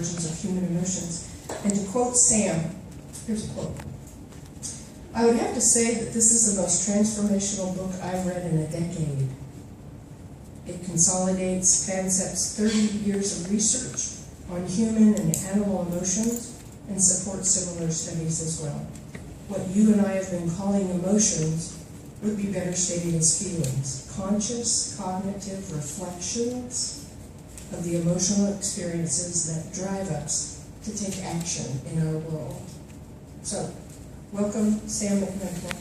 origins of human emotions. And to quote Sam, here's a quote. "I would have to say that this is the most transformational book I've read in a decade. It consolidates Pansep's 30 years of research on human and animal emotions and supports similar studies as well. What you and I have been calling emotions would be better stated as feelings, conscious, cognitive reflections of the emotional experiences that drive us to take action in our world." So, welcome, Sam McMichael.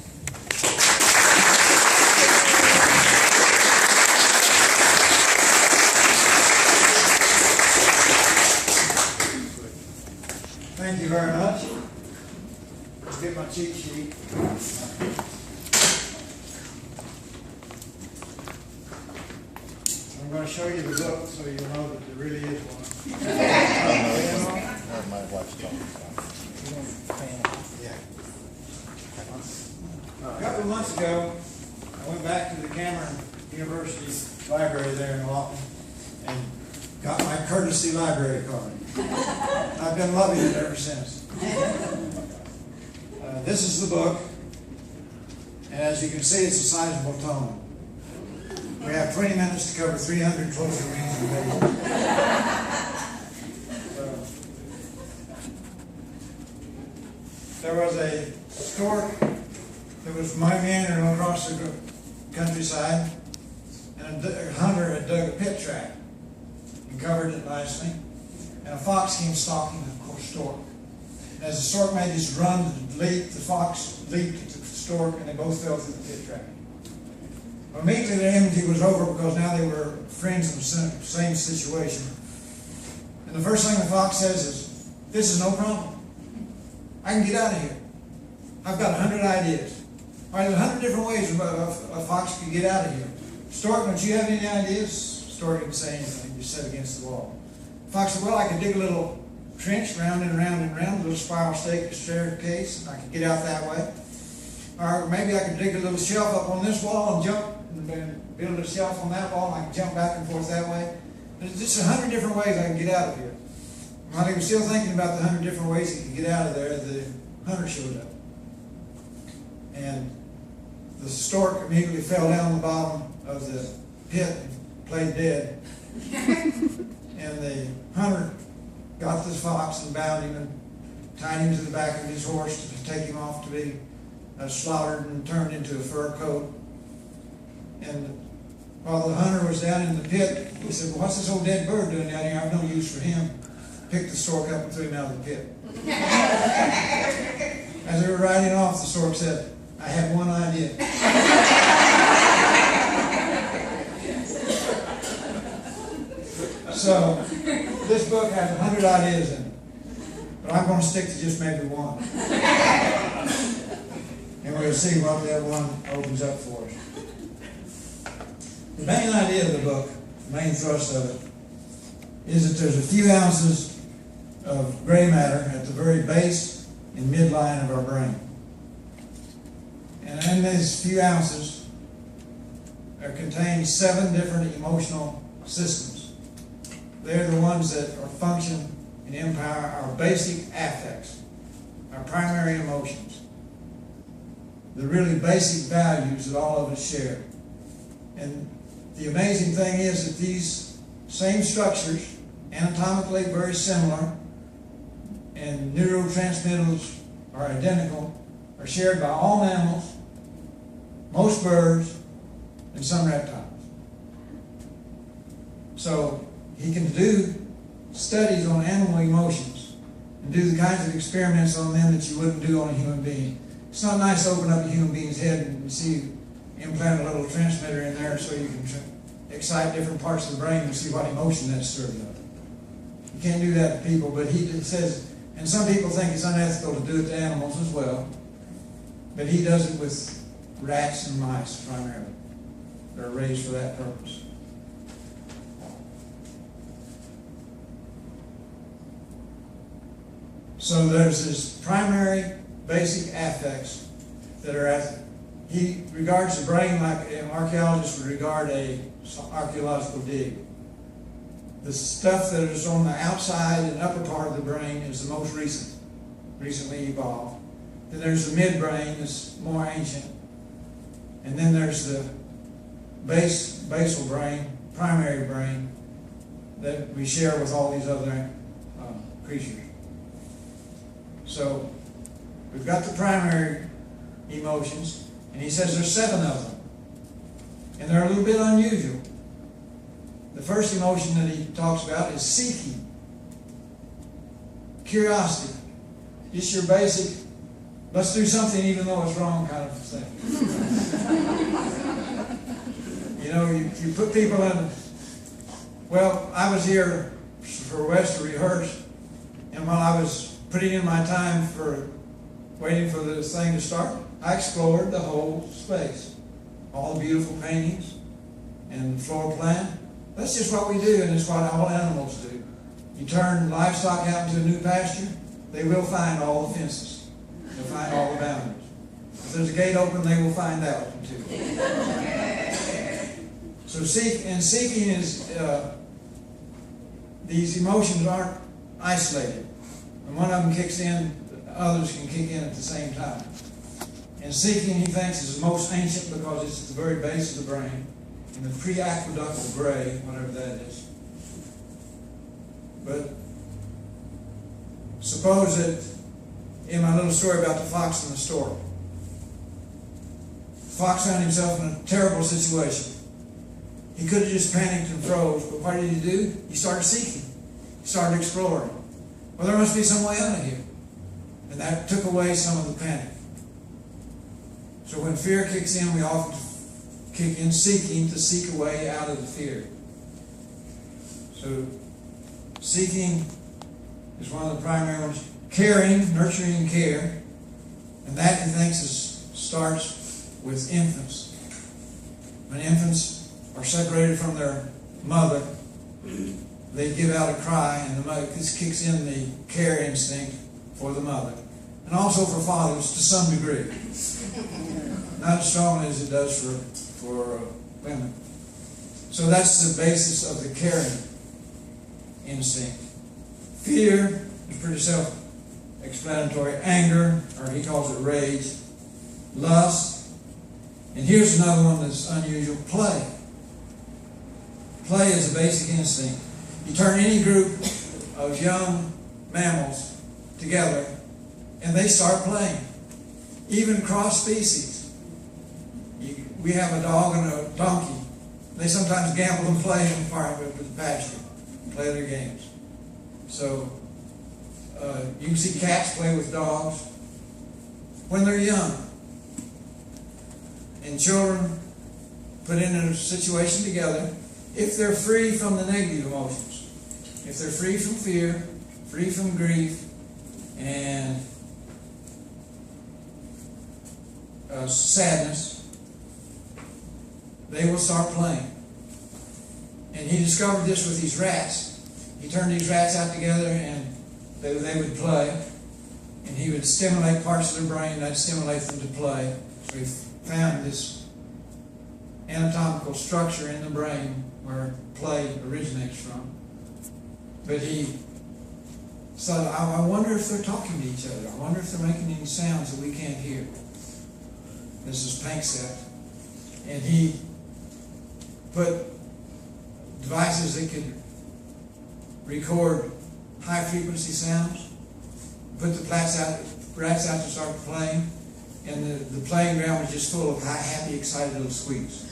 Thank you very much. Let's get my cheat sheet. I'm going to show you the book so you'll know that there really is one. My wife's talking. Yeah. A couple of months ago, I went back to the Cameron University library there in Lawton and got my courtesy library card. I've been loving it ever since. This is the book, and as you can see, it's a sizable tome. We have 20 minutes to cover 300 closer readings a day. There was a stork that was meandering across the countryside, and a hunter had dug a pit trap and covered it nicely, and a fox came stalking the stork. And as the stork made his run to leap, the fox leaped at the stork, and they both fell through the pit trap. Well, immediately their enmity was over because now they were friends in the same situation. And the first thing the fox says is, "This is no problem. I can get out of here. I've got 100 ideas." All right, there's 100 different ways a fox could get out of here. "Stork, don't you have any ideas?" Stork didn't say anything, he just sat against the wall. Fox said, "Well, I could dig a little trench round and round and round, a little spiral staircase, and I could get out that way. Or maybe I could dig a little shelf up on this wall and jump and build a shelf on that wall, and I can jump back and forth that way. There's just 100 different ways I can get out of here." While he was still thinking about the 100 different ways he could get out of there, the hunter showed up. And the stork immediately fell down the bottom of the pit and played dead. And the hunter got the fox and bound him and tied him to the back of his horse to take him off to be slaughtered and turned into a fur coat. And while the hunter was down in the pit, he said, "Well, what's this old dead bird doing down here? I've no use for him." Picked the stork up and threw him out of the pit. As they were riding off, the stork said, "I have one idea." So, this book has 100 ideas in it, but I'm going to stick to just maybe one. And we'll see what that one opens up for us. The main idea of the book, the main thrust of it, is that there's a few ounces of gray matter at the very base and midline of our brain. And in these few ounces are contained 7 different emotional systems. They're the ones that are function and empower our basic affects, our primary emotions, the really basic values that all of us share. And the amazing thing is that these same structures, anatomically very similar, and neurotransmitters are identical, are shared by all mammals, most birds, and some reptiles. So he can do studies on animal emotions and do the kinds of experiments on them that you wouldn't do on a human being. It's not nice to open up a human being's head and see, implant a little transmitter in there so you can excite different parts of the brain and see what emotion that's serving up. You can't do that to people, but he says, and some people think it's unethical to do it to animals as well, but he does it with rats and mice primarily. They're raised for that purpose. So there's this primary basic affects that are at, he regards the brain like an archaeologist would regard a archaeological dig. The stuff that is on the outside and upper part of the brain is the most recently evolved. Then there's the midbrain that's more ancient. And then there's the basal brain, primary brain, that we share with all these other creatures. So we've got the primary emotions, and he says there's 7 of them. And they're a little bit unusual. The first emotion that he talks about is seeking. Curiosity. Just your basic, let's do something even though it's wrong kind of thing. You know, you put people in, well, I was here for Wes to rehearse, and while I was putting in my time for waiting for this thing to start, I explored the whole space. All the beautiful paintings and floor plan. That's just what we do, and it's what all animals do. You turn livestock out into a new pasture, they will find all the fences. They'll find all the boundaries. If there's a gate open, they will find that one too. So seeking is, these emotions aren't isolated. When one of them kicks in, others can kick in at the same time. And seeking, he thinks, is the most ancient because it's at the very base of the brain, in the pre-aqueductal gray, whatever that is. But suppose that in my little story about the fox and the stork, the fox found himself in a terrible situation. He could have just panicked and froze, but what did he do? He started seeking. He started exploring. Well, there must be some way out of here. And that took away some of the panic. So when fear kicks in, we often kick in seeking to seek a way out of the fear. So seeking is one of the primary ones. Caring, nurturing care. And that, he thinks, starts with infants. When infants are separated from their mother, they give out a cry, and this kicks in the care instinct for the mother. And also for fathers to some degree. Not as strongly as it does for women. So that's the basis of the caring instinct. Fear is pretty self-explanatory. Anger, or he calls it rage. Lust. And here's another one that's unusual. Play. Play is a basic instinct. You turn any group of young mammals together, and they start playing. Even cross species. We have a dog and a donkey. They sometimes gamble and play in the pasture, play their games. So you can see cats play with dogs when they're young. And children put in a situation together if they're free from the negative emotions. If they're free from fear, free from grief, and sadness, they will start playing. And he discovered this with these rats. He turned these rats out together and they would play. And he would stimulate parts of their brain that stimulate them to play. So he found this anatomical structure in the brain where play originates from. But he thought, I wonder if they're talking to each other. I wonder if they're making any sounds that we can't hear. This is Panksepp. And he put devices that could record high-frequency sounds, put the rats out to start playing, and the playing ground was just full of happy, excited little squeaks.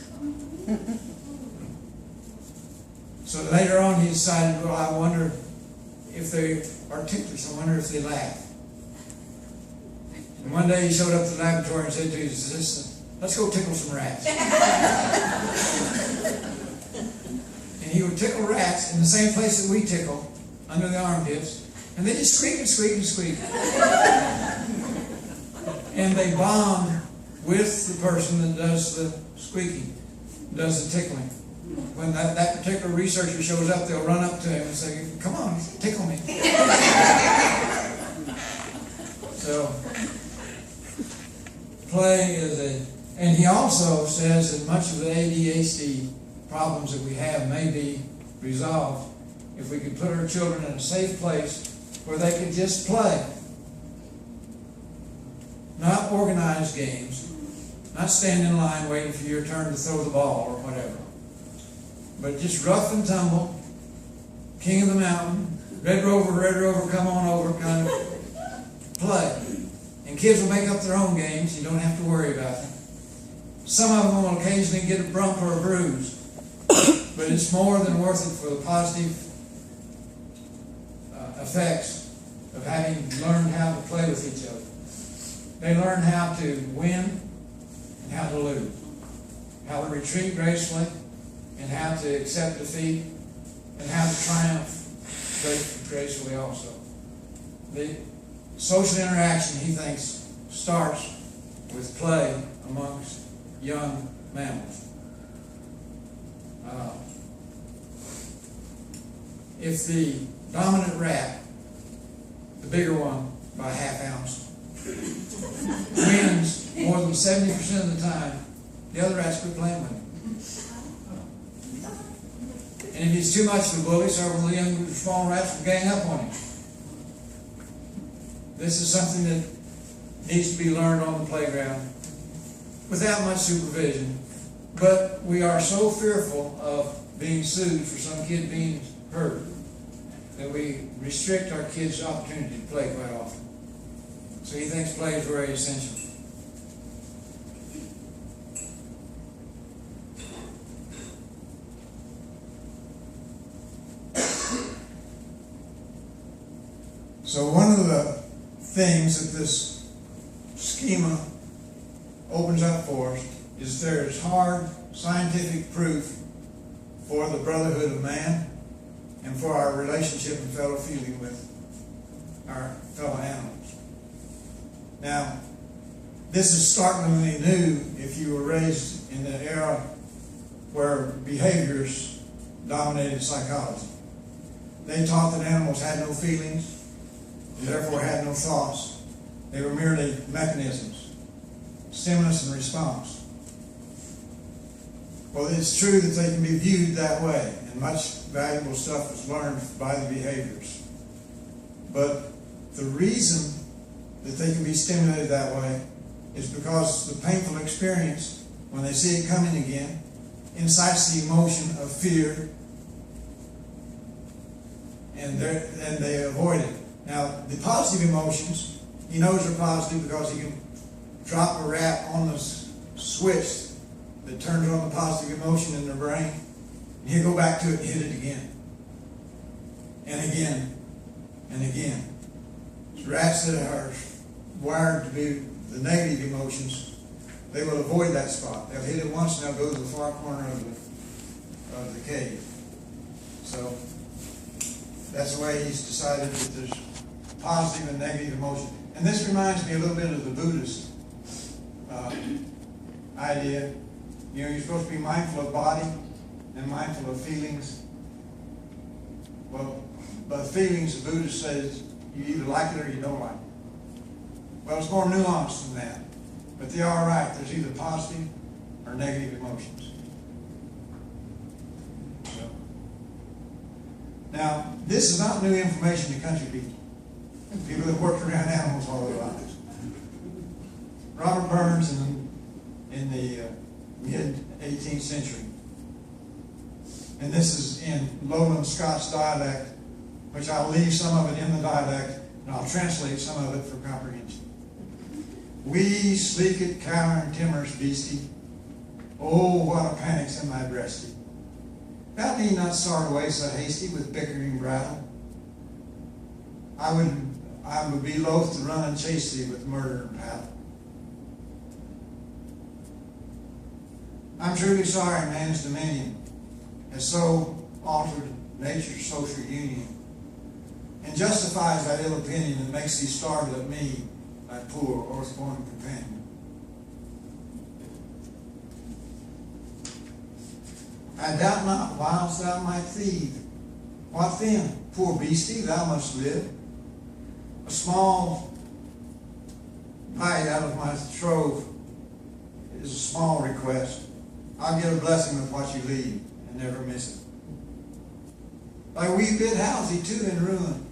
So later on he decided, well, I wonder if they are ticklers. I wonder if they laugh. And one day he showed up to the laboratory and said to his assistant, let's go tickle some rats. And he would tickle rats in the same place that we tickle, under the armpits, and they just squeak and squeak and squeak. And they bond with the person that does the squeaking, does the tickling. When that particular researcher shows up, they'll run up to him and say, come on, tickle me. So, play is and he also says that much of the ADHD problems that we have may be resolved if we could put our children in a safe place where they could just play. Not organized games, not stand in line waiting for your turn to throw the ball or whatever. But just rough and tumble, king of the mountain, Red Rover, come on over, kind of play. And kids will make up their own games. You don't have to worry about them. Some of them will occasionally get a bump or a bruise, but it's more than worth it for the positive effects of having learned how to play with each other. They learn how to win and how to lose, how to retreat gracefully and how to accept defeat and how to triumph gracefully also. The social interaction, he thinks, starts with play amongst young mammals. If the dominant rat, the bigger one by a half ounce, wins more than 70% of the time, the other rats quit playing with him. And if he's too much of a bully, several of the young small rats will gang up on him. This is something that needs to be learned on the playground without much supervision. But we are so fearful of being sued for some kid being hurt that we restrict our kids' opportunity to play quite often. So he thinks play is very essential. So one of the things that this schema opens up for us is there is hard scientific proof for the brotherhood of man and for our relationship and fellow feeling with our fellow animals. Now, this is startlingly new if you were raised in the era where behaviors dominated psychology. They taught that animals had no feelings, and therefore had no thoughts. They were merely mechanisms, stimulus and response. Well, it's true that they can be viewed that way, and much valuable stuff is learned by the behaviors. But the reason that they can be stimulated that way is because the painful experience, when they see it coming again, incites the emotion of fear, and they avoid it. Now, the positive emotions, he knows are positive because he can drop a rat on the switch that turns on the positive emotion in their brain, and he'll go back to it and hit it again. And again. And again. It's rats that are wired to be the negative emotions, they will avoid that spot. They'll hit it once and they'll go to the far corner of the cave. So that's the way he's decided that there's positive and negative emotion. And this reminds me a little bit of the Buddhist idea. You know, you're supposed to be mindful of body and mindful of feelings. Well, by feelings, the Buddhist says you either like it or you don't like it. Well, it's more nuanced than that. But they are right. There's either positive or negative emotions. So, now, this is not new information to country people. People that worked around animals all their lives. Robert Burns in the mid-18th century. And this is in Lowland Scots dialect, which I'll leave some of it in the dialect, and I'll translate some of it for comprehension. We sleeked cower and timorous beastie, oh, what a panic's in my breastie. Thou need not start away so hasty with bickering brattle. I would be loath to run and chase thee with murder and paddle. I'm truly sorry man's dominion has so altered nature's social union, and justifies that ill opinion that makes thee starve at me, thy poor earth-born companion. I doubt not, whilst thou might thieve. What then? Poor beastie, thou must live. A small bite out of my trove is a small request. I'll get a blessing with what you leave and never miss it. Thy wee bit house he too in ruin.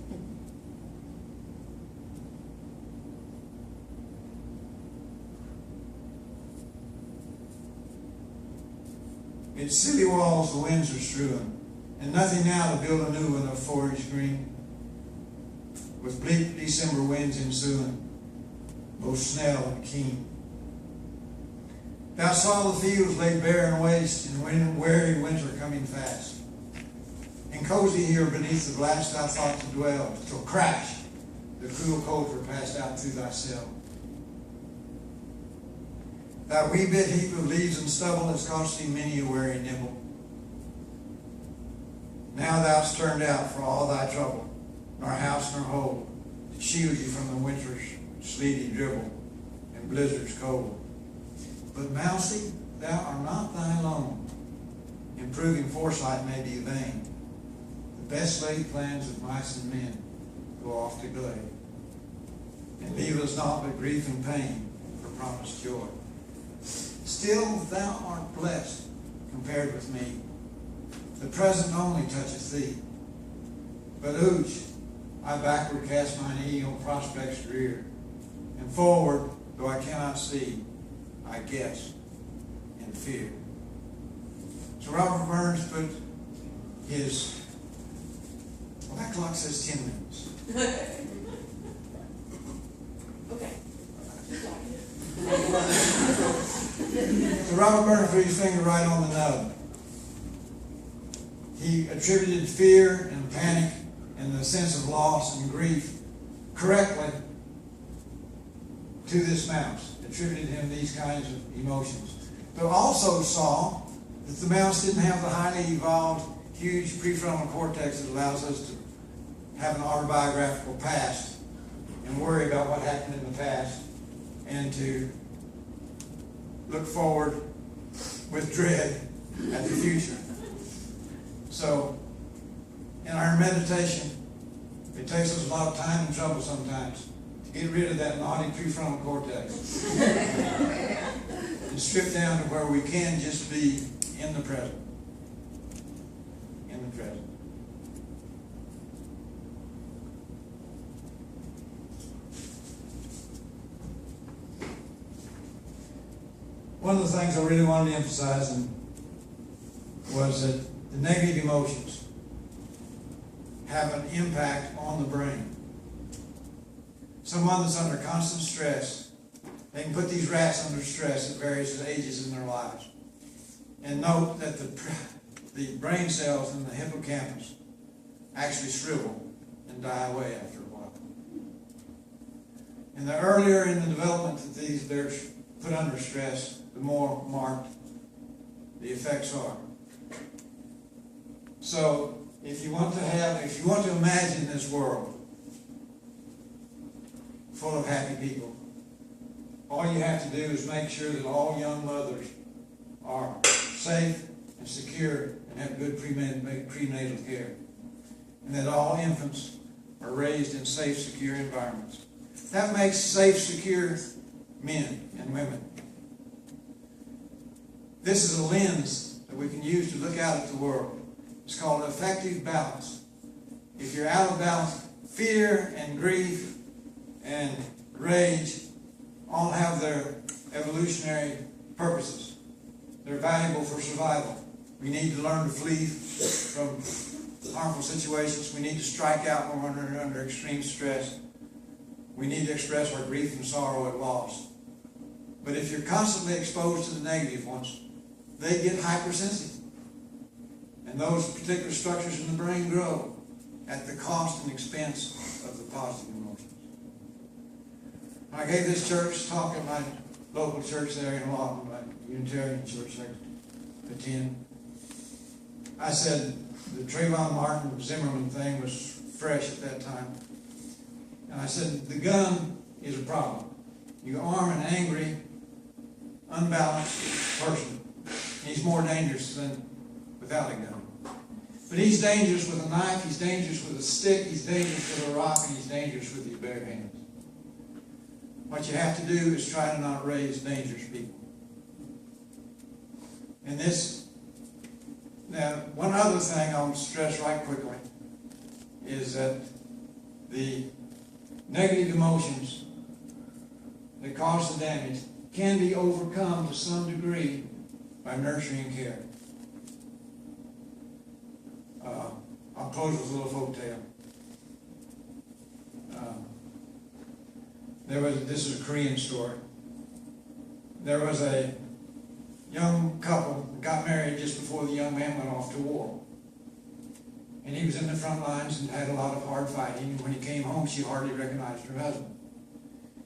Its silly walls the winds are strewing, and nothing now to build a new one of forage green. With bleak December winds ensuing, both snell and keen. Thou saw the fields laid bare and waste, and weary winter coming fast. And cozy here beneath the blast thou thought to dwell, till crash, the cruel cold were passed out through thy cell. Thy wee bit heap of leaves and stubble has cost thee many a weary nibble. Now thou'st turned out for all thy trouble, nor house nor hole, to shield you from the winter's sleety dribble and blizzard's cold. But Mousie, thou art not thine alone. Improving foresight may be vain. The best laid plans of mice and men go off to glade, and leave us naught but grief and pain for promised joy. Still thou art blessed compared with me. The present only toucheth thee. But ouch, I backward cast mine eye on prospects drear, and forward, though I cannot see, I guess and fear. So Robert Burns put his, well, that clock says 10 minutes. Okay. So Robert Burns put his finger right on the nub. He attributed fear and panic and the sense of loss and grief correctly to this mouse. Attributed him these kinds of emotions. But also saw that the mouse didn't have the highly evolved, huge prefrontal cortex that allows us to have an autobiographical past and worry about what happened in the past and to look forward with dread at the future. So, in our meditation, it takes us a lot of time and trouble sometimes to get rid of that naughty prefrontal cortex and strip down to where we can just be in the present. In the present. One of the things I really wanted to emphasize was that the negative emotions have an impact on the brain. Someone that's under constant stress, they can put these rats under stress at various ages in their lives. And note that the brain cells in the hippocampus actually shrivel and die away after a while. And the earlier in the development that they're put under stress, the more marked the effects are. So, if you want to imagine this world full of happy people, all you have to do is make sure that all young mothers are safe and secure and have good prenatal care, and that all infants are raised in safe, secure environments. That makes safe, secure men and women. This is a lens that we can use to look out at the world. It's called effective balance. If you're out of balance, fear and grief and rage all have their evolutionary purposes. They're valuable for survival. We need to learn to flee from harmful situations. We need to strike out when we're under extreme stress. We need to express our grief and sorrow at loss. But if you're constantly exposed to the negative ones, they get hypersensitive. And those particular structures in the brain grow at the cost and expense of the positive emotions. When I gave this church talk at my local church there in Lawton, my Unitarian church I attend, I said the Trayvon Martin Zimmerman thing was fresh at that time. And I said, the gun is a problem. You arm an angry, unbalanced person. He's more dangerous than without a gun. But he's dangerous with a knife, he's dangerous with a stick, he's dangerous with a rock, and he's dangerous with his bare hands. What you have to do is try to not raise dangerous people. And this, now, one other thing I'll stress right quickly. is that the negative emotions that cause the damage can be overcome to some degree by nurturing care. I'll close with a little folk tale. This is a Korean story. There was a young couple that got married just before the young man went off to war. And he was in the front lines and had a lot of hard fighting. And when he came home, she hardly recognized her husband.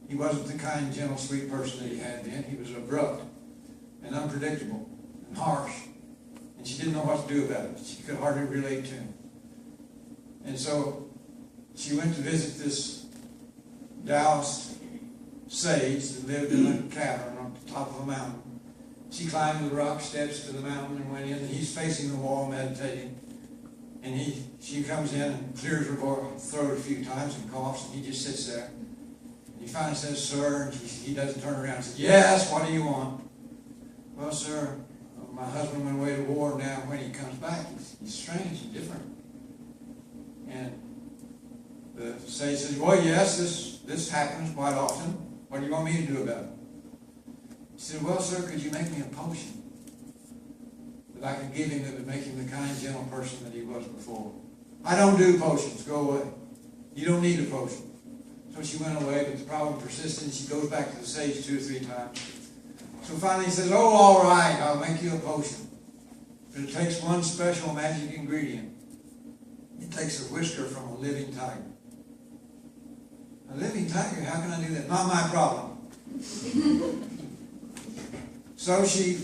He wasn't the kind, gentle, sweet person that he had been. He was abrupt and unpredictable and harsh. And she didn't know what to do about it. She could hardly relate to him. And so she went to visit this Taoist sage that lived in a cavern on the top of a mountain. She climbed the rock steps to the mountain and went in. And he's facing the wall meditating. And she comes in and clears her throat a few times and coughs, and he just sits there. And he finally says, "Sir," and he doesn't turn around and says, "Yes, what do you want?" "Well, sir, my husband went away to war, and now when he comes back, he's strange and different." And the sage says, "Well, yes, this happens quite often. What do you want me to do about it?" He said, "Well, sir, could you make me a potion that I could give him that would make him the kind, gentle person that he was before?" "I don't do potions. Go away. You don't need a potion." So she went away, but the problem persisted. She goes back to the sage 2 or 3 times. So finally he says, "Oh, all right, I'll make you a potion. But it takes one special magic ingredient. It takes a whisker from a living tiger." "A living tiger? How can I do that?" "Not my problem." So she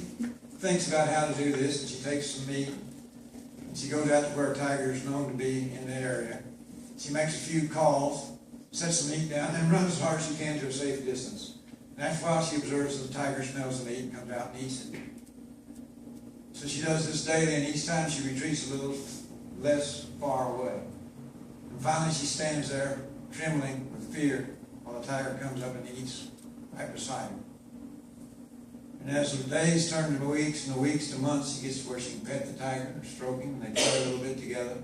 thinks about how to do this, and she takes some meat, and she goes out to where a tiger is known to be in the area. She makes a few calls, sets the meat down, and runs as hard as she can to a safe distance. And after a while, she observes that the tiger smells the meat and comes out and eats it. So she does this daily, and each time she retreats a little less far away. And finally, she stands there, trembling with fear, while the tiger comes up and eats right beside her. And as the days turn to weeks and the weeks to months, she gets to where she can pet the tiger and stroke him, and they play a little bit together.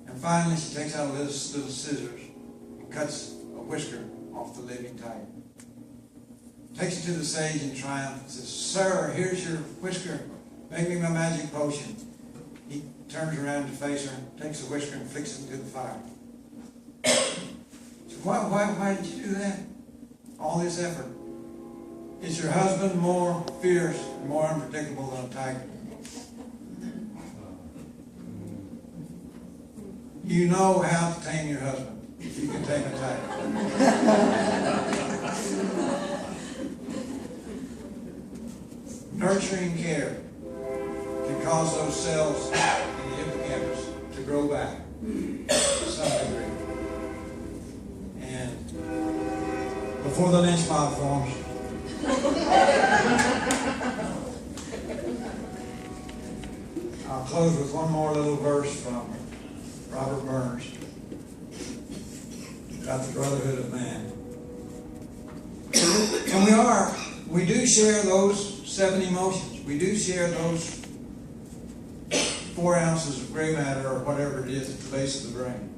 And finally, she takes out a little scissors and cuts a whisker off the living tiger. Takes it to the sage in triumph and says, "Sir, here's your whisker. Make me my magic potion." He turns around to face her, takes the whisker and flicks it into the fire. So why did you do that? All this effort. Is your husband more fierce and more unpredictable than a tiger? You know how to tame your husband if you can tame a tiger. Nurturing care can cause those cells in the hippocampus to grow back to some degree. And before the lynch mob forms, I'll close with one more little verse from Robert Burns about the brotherhood of man. And we do share those 7 emotions. We do share those 4 ounces of gray matter or whatever it is at the base of the brain.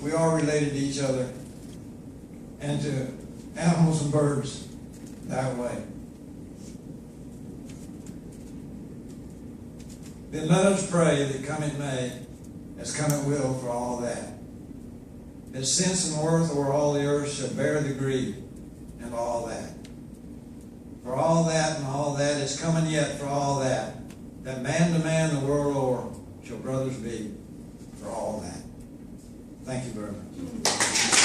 We are related to each other and to animals and birds that way. Then let us pray that come it may, as come it will for all that sense and worth o'er all the earth shall bear the greed and all that. For all that and all that is coming yet for all that man to man the world o'er shall brothers be for all that. Thank you very much.